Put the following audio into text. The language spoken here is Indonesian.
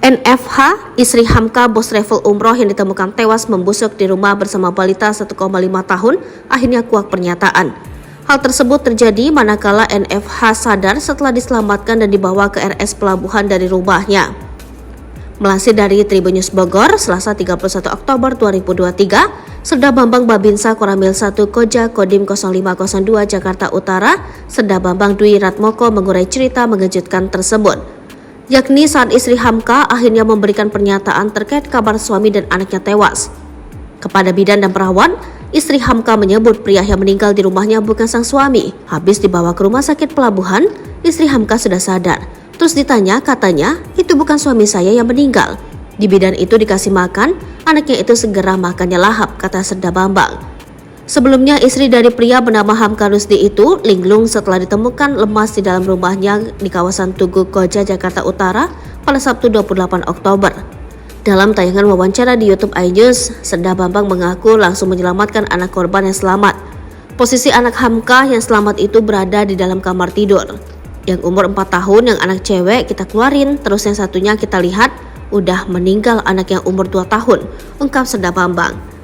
NFH, istri Hamka, bos travel umroh yang ditemukan tewas membusuk di rumah bersama balita 1,5 tahun, akhirnya kuak pernyataan. Hal tersebut terjadi manakala NFH sadar setelah diselamatkan dan dibawa ke RS Pelabuhan dari rumahnya. Melansir dari Tribun News Bogor, Selasa 31 Oktober 2023, Serda Bambang Babinsa Koramil 1 Koja Kodim 0502 Jakarta Utara, Serda Bambang Dwi Ratmoko mengurai cerita mengejutkan tersebut. Yakni saat istri Hamka akhirnya memberikan pernyataan terkait kabar suami dan anaknya tewas. Kepada bidan dan perawat, istri Hamka menyebut pria yang meninggal di rumahnya bukan sang suami. Habis dibawa ke rumah sakit pelabuhan, istri Hamka sudah sadar. Terus ditanya, katanya, itu bukan suami saya yang meninggal. Di bidan itu dikasih makan, anaknya itu segera makannya lahap, kata Serda Bambang. Sebelumnya, istri dari pria bernama Hamka Rusdi itu linglung setelah ditemukan lemas di dalam rumahnya di kawasan Tugu Koja, Jakarta Utara pada Sabtu 28 Oktober. Dalam tayangan wawancara di YouTube iNews, Serda Bambang mengaku langsung menyelamatkan anak korban yang selamat. Posisi anak Hamka yang selamat itu berada di dalam kamar tidur. Yang umur 4 tahun, yang anak cewek kita keluarin, terus yang satunya kita lihat udah meninggal anak yang umur 2 tahun, ungkap Serda Bambang.